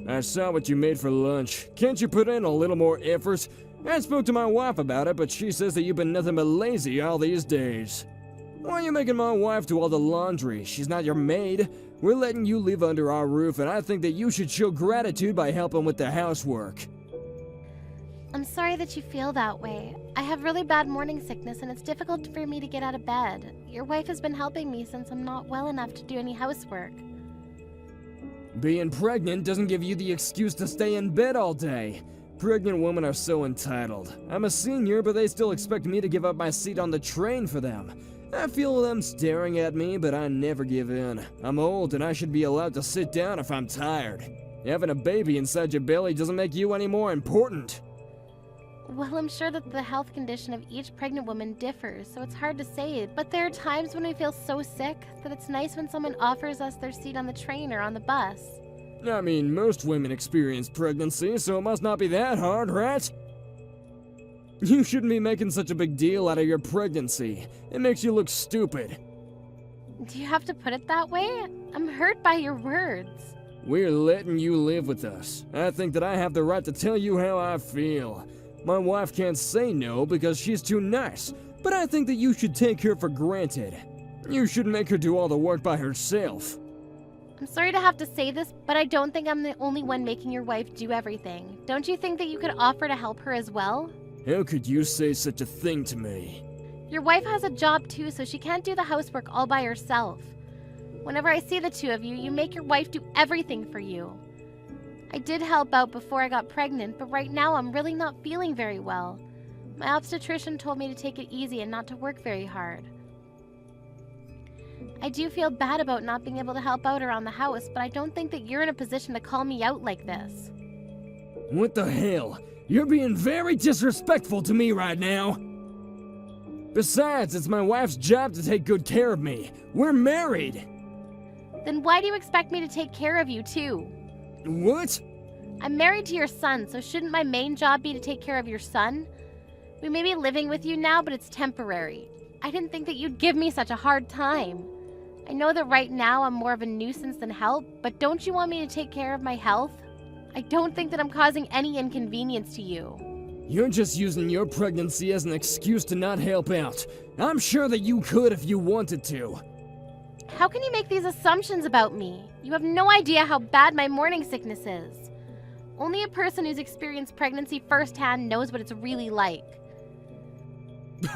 I saw what you made for lunch. Can't you put in a little more effort? I spoke to my wife about it, but she says that you've been nothing but lazy all these days. Why are you making my wife do all the laundry? She's not your maid. We're letting you live under our roof, and I think that you should show gratitude by helping with the housework. I'm sorry that you feel that way. I have really bad morning sickness, and it's difficult for me to get out of bed. Your wife has been helping me since I'm not well enough to do any housework. Being pregnant doesn't give you the excuse to stay in bed all day. Pregnant women are so entitled. I'm a senior, but they still expect me to give up my seat on the train for them. I feel them staring at me, but I never give in. I'm old and I should be allowed to sit down if I'm tired. Having a baby inside your belly doesn't make you any more important. Well, I'm sure that the health condition of each pregnant woman differs, so it's hard to say. But there are times when we feel so sick that it's nice when someone offers us their seat on the train or on the bus. I mean, most women experience pregnancy, so it must not be that hard, right? You shouldn't be making such a big deal out of your pregnancy. It makes you look stupid. Do you have to put it that way? I'm hurt by your words. We're letting you live with us. I think that I have the right to tell you how I feel. My wife can't say no because she's too nice, but I think that you should take her for granted. You shouldn't make her do all the work by herself. I'm sorry to have to say this, but I don't think I'm the only one making your wife do everything. Don't you think that you could offer to help her as well? How could you say such a thing to me? Your wife has a job too, so she can't do the housework all by herself. Whenever I see the two of you, you make your wife do everything for you. I did help out before I got pregnant, but right now I'm really not feeling very well. My obstetrician told me to take it easy and not to work very hard. I do feel bad about not being able to help out around the house, but I don't think that you're in a position to call me out like this. What the hell? You're being very disrespectful to me right now. Besides, it's my wife's job to take good care of me. We're married. Then why do you expect me to take care of you too? What? I'm married to your son, so shouldn't my main job be to take care of your son? We may be living with you now, but it's temporary. I didn't think that you'd give me such a hard time. I know that right now I'm more of a nuisance than help, but don't you want me to take care of my health? I don't think that I'm causing any inconvenience to you. You're just using your pregnancy as an excuse to not help out. I'm sure that you could if you wanted to. How can you make these assumptions about me? You have no idea how bad my morning sickness is. Only a person who's experienced pregnancy firsthand knows what it's really like.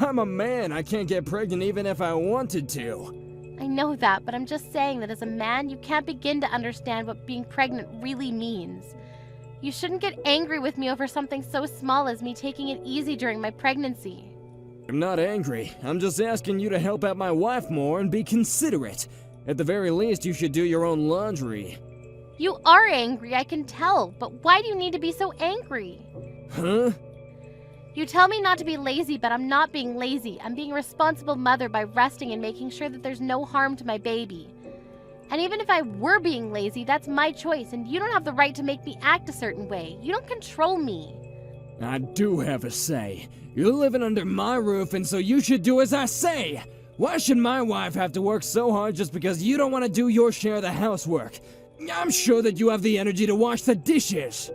I'm a man. I can't get pregnant even if I wanted to. I know that, but I'm just saying that as a man, you can't begin to understand what being pregnant really means. You shouldn't get angry with me over something so small as me taking it easy during my pregnancy. I'm not angry. I'm just asking you to help out my wife more and be considerate. At the very least, you should do your own laundry. You are angry, I can tell, but why do you need to be so angry? Huh? You tell me not to be lazy, but I'm not being lazy. I'm being a responsible mother by resting and making sure that there's no harm to my baby. And even if I were being lazy, that's my choice, and you don't have the right to make me act a certain way. You don't control me. I do have a say. You're living under my roof, and so you should do as I say. Why should my wife have to work so hard just because you don't want to do your share of the housework? I'm sure that you have the energy to wash the dishes.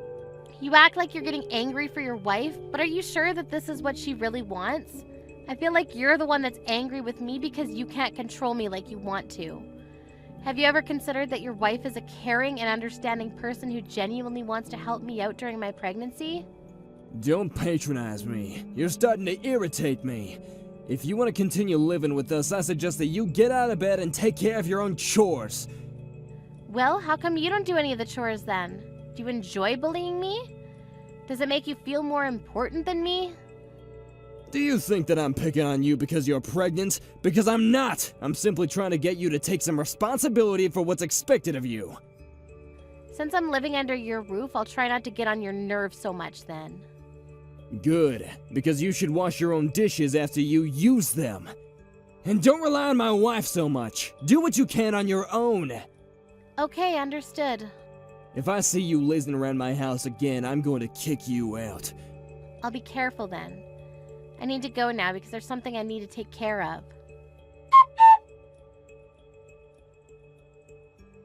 You act like you're getting angry for your wife, but are you sure that this is what she really wants? I feel like you're the one that's angry with me because you can't control me like you want to. Have you ever considered that your wife is a caring and understanding person who genuinely wants to help me out during my pregnancy? Don't patronize me. You're starting to irritate me. If you want to continue living with us, I suggest that you get out of bed and take care of your own chores. Well, how come you don't do any of the chores then? Do you enjoy bullying me? Does it make you feel more important than me? Do you think that I'm picking on you because you're pregnant? Because I'm not! I'm simply trying to get you to take some responsibility for what's expected of you. Since I'm living under your roof, I'll try not to get on your nerves so much then. Good, because you should wash your own dishes after you use them. And don't rely on my wife so much. Do what you can on your own. Okay, understood. If I see you lazing around my house again, I'm going to kick you out. I'll be careful then. I need to go now because there's something I need to take care of.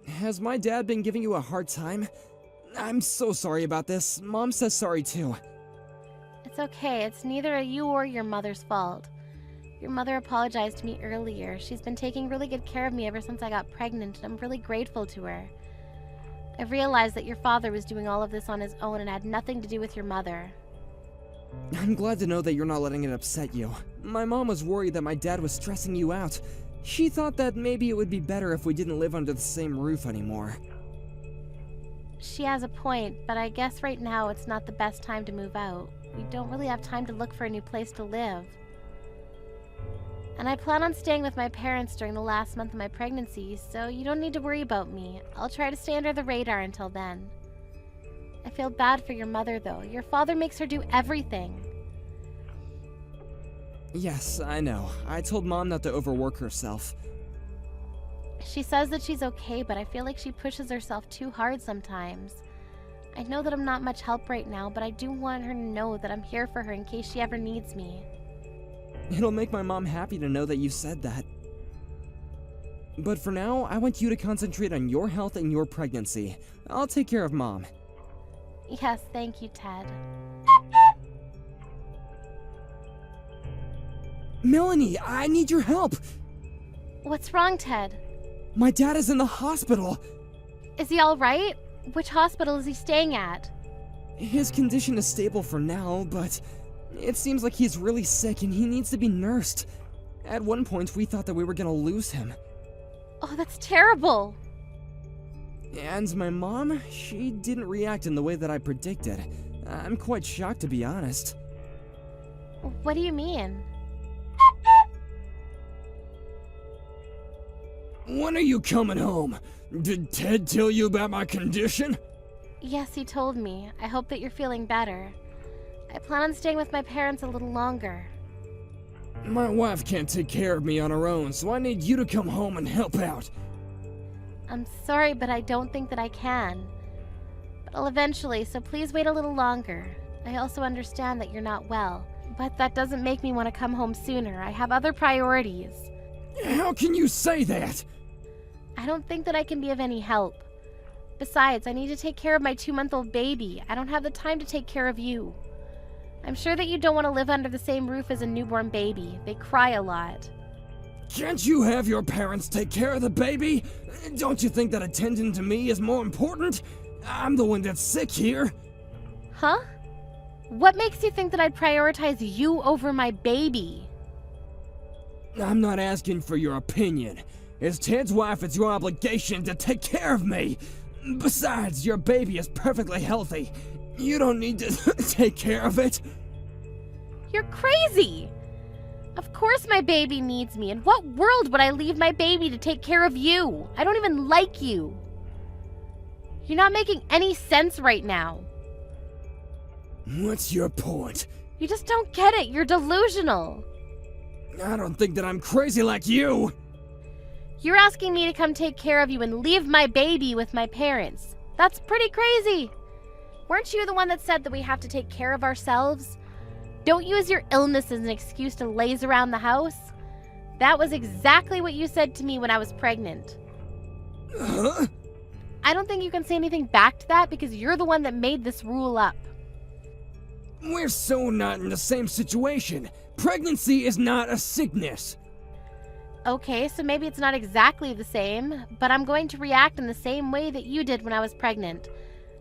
Has my dad been giving you a hard time? I'm so sorry about this. Mom says sorry too. It's okay. It's neither you or your mother's fault. Your mother apologized to me earlier. She's been taking really good care of me ever since I got pregnant, and I'm really grateful to her. I've realized that your father was doing all of this on his own and had nothing to do with your mother. I'm glad to know that you're not letting it upset you. My mom was worried that my dad was stressing you out. She thought that maybe it would be better if we didn't live under the same roof anymore. She has a point, but I guess right now it's not the best time to move out. We don't really have time to look for a new place to live. And I plan on staying with my parents during the last month of my pregnancy, so you don't need to worry about me. I'll try to stay under the radar until then. I feel bad for your mother, though. Your father makes her do everything. Yes, I know. I told Mom not to overwork herself. She says that she's okay, but I feel like she pushes herself too hard sometimes. I know that I'm not much help right now, but I do want her to know that I'm here for her in case she ever needs me. It'll make my mom happy to know that you said that. But for now, I want you to concentrate on your health and your pregnancy. I'll take care of Mom. Yes, thank you, Ted. Melanie, I need your help! What's wrong, Ted? My dad is in the hospital! Is he alright? Which hospital is he staying at? His condition is stable for now, but it seems like he's really sick and he needs to be nursed. At one point, we thought that we were gonna lose him. Oh, that's terrible! And my mom, she didn't react in the way that I predicted. I'm quite shocked, to be honest. What do you mean? When are you coming home? Did Ted tell you about my condition? Yes, he told me. I hope that you're feeling better. I plan on staying with my parents a little longer. My wife can't take care of me on her own, so I need you to come home and help out. I'm sorry, but I don't think that I can. But I'll eventually, so please wait a little longer. I also understand that you're not well, but that doesn't make me want to come home sooner. I have other priorities. How can you say that? I don't think that I can be of any help. Besides, I need to take care of my 2-month-old baby. I don't have the time to take care of you. I'm sure that you don't want to live under the same roof as a newborn baby. They cry a lot. Can't you have your parents take care of the baby? Don't you think that attending to me is more important? I'm the one that's sick here. Huh? What makes you think that I'd prioritize you over my baby? I'm not asking for your opinion. As Ted's wife, it's your obligation to take care of me. Besides, your baby is perfectly healthy. You don't need to take care of it. You're crazy! Of course my baby needs me. In what world would I leave my baby to take care of you? I don't even like you. You're not making any sense right now. What's your point? You just don't get it. You're delusional. I don't think that I'm crazy like you. You're asking me to come take care of you and leave my baby with my parents. That's pretty crazy. Weren't you the one that said that we have to take care of ourselves? Don't use your illness as an excuse to laze around the house. That was exactly what you said to me when I was pregnant. Huh? I don't think you can say anything back to that because you're the one that made this rule up. We're so not in the same situation. Pregnancy is not a sickness. Okay, so maybe it's not exactly the same, but I'm going to react in the same way that you did when I was pregnant.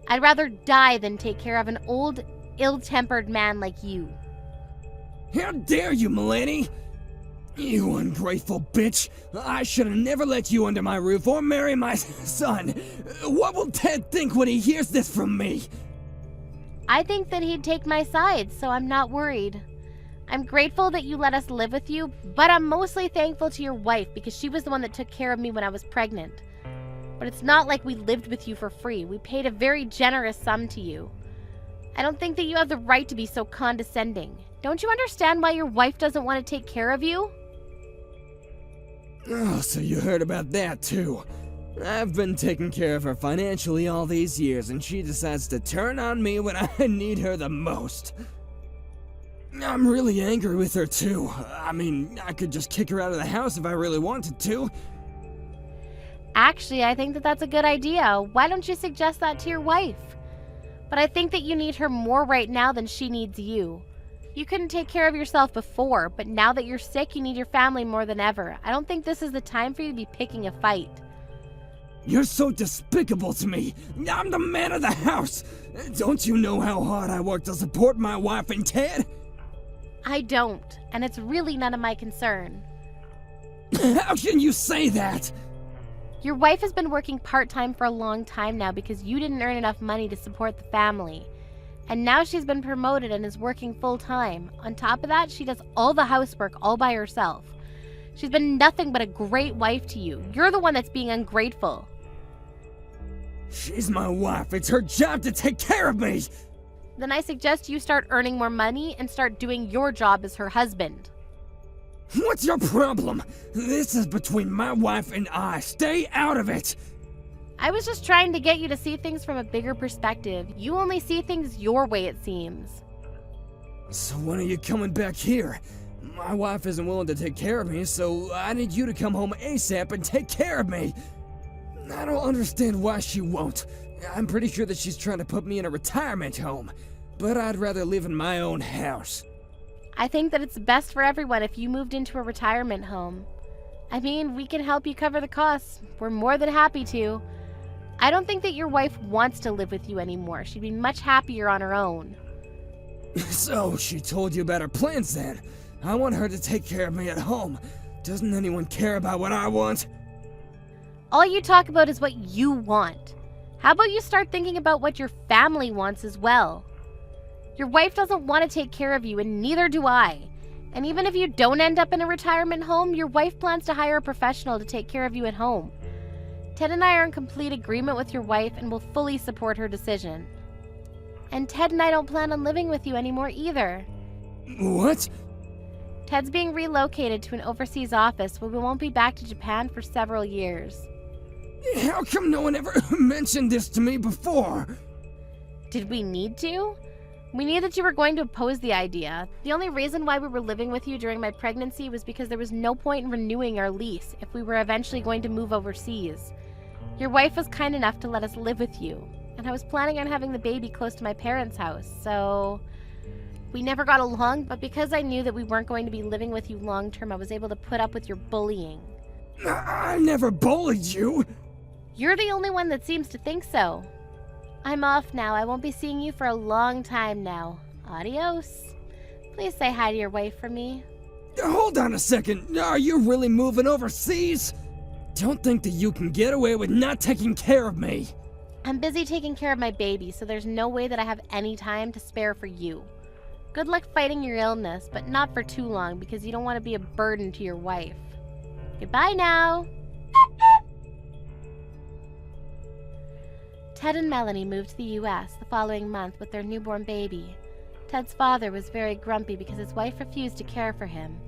I'd rather die than take care of an old, ill-tempered man like you. How dare you, Melanie? You ungrateful bitch. I should have never let you under my roof or marry my son. What will Ted think when he hears this from me? I think that he'd take my side, so I'm not worried. I'm grateful that you let us live with you, but I'm mostly thankful to your wife because she was the one that took care of me when I was pregnant. But it's not like we lived with you for free. We paid a very generous sum to you. I don't think that you have the right to be so condescending. Don't you understand why your wife doesn't want to take care of you? Oh, so you heard about that too. I've been taking care of her financially all these years, and she decides to turn on me when I need her the most. I'm really angry with her too. I mean, I could just kick her out of the house if I really wanted to. Actually, I think that that's a good idea. Why don't you suggest that to your wife? But I think that you need her more right now than she needs you. You couldn't take care of yourself before, but now that you're sick, you need your family more than ever. I don't think this is the time for you to be picking a fight. You're so despicable to me. I'm the man of the house. Don't you know how hard I work to support my wife and Ted? I don't, and it's really none of my concern. How can you say that? Your wife has been working part-time for a long time now because you didn't earn enough money to support the family. And now she's been promoted and is working full-time. On top of that, she does all the housework all by herself. She's been nothing but a great wife to you. You're the one that's being ungrateful. She's my wife. It's her job to take care of me. Then I suggest you start earning more money and start doing your job as her husband. What's your problem? This is between my wife and I. Stay out of it. I was just trying to get you to see things from a bigger perspective. You only see things your way, it seems. So when are you coming back here? My wife isn't willing to take care of me, so I need you to come home ASAP and take care of me. I don't understand why she won't. I'm pretty sure that she's trying to put me in a retirement home, but I'd rather live in my own house. I think that it's best for everyone if you moved into a retirement home. I mean, we can help you cover the costs. We're more than happy to. I don't think that your wife wants to live with you anymore. She'd be much happier on her own. So she told you about her plans then? I want her to take care of me at home. Doesn't anyone care about what I want? All you talk about is what you want. How about you start thinking about what your family wants as well? Your wife doesn't want to take care of you, and neither do I. And even if you don't end up in a retirement home, your wife plans to hire a professional to take care of you at home. Ted and I are in complete agreement with your wife and will fully support her decision. And Ted and I don't plan on living with you anymore either. What? Ted's being relocated to an overseas office where we won't be back to Japan for several years. How come no one ever mentioned this to me before? Did we need to? We knew that you were going to oppose the idea. The only reason why we were living with you during my pregnancy was because there was no point in renewing our lease if we were eventually going to move overseas. Your wife was kind enough to let us live with you, and I was planning on having the baby close to my parents' house, so we never got along, but because I knew that we weren't going to be living with you long term, I was able to put up with your bullying. I never bullied you. You're the only one that seems to think so. I'm off now. I won't be seeing you for a long time now. Adios. Please say hi to your wife for me. Hold on a second. Are you really moving overseas? Don't think that you can get away with not taking care of me. I'm busy taking care of my baby, so there's no way that I have any time to spare for you. Good luck fighting your illness, but not for too long because you don't want to be a burden to your wife. Goodbye now. Ted and Melanie moved to the U.S. the following month with their newborn baby. Ted's father was very grumpy because his wife refused to care for him.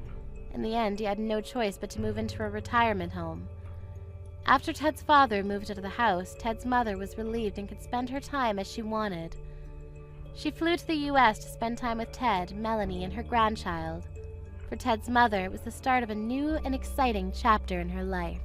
In the end, he had no choice but to move into a retirement home. After Ted's father moved out of the house, Ted's mother was relieved and could spend her time as she wanted. She flew to the U.S. to spend time with Ted, Melanie, and her grandchild. For Ted's mother, it was the start of a new and exciting chapter in her life.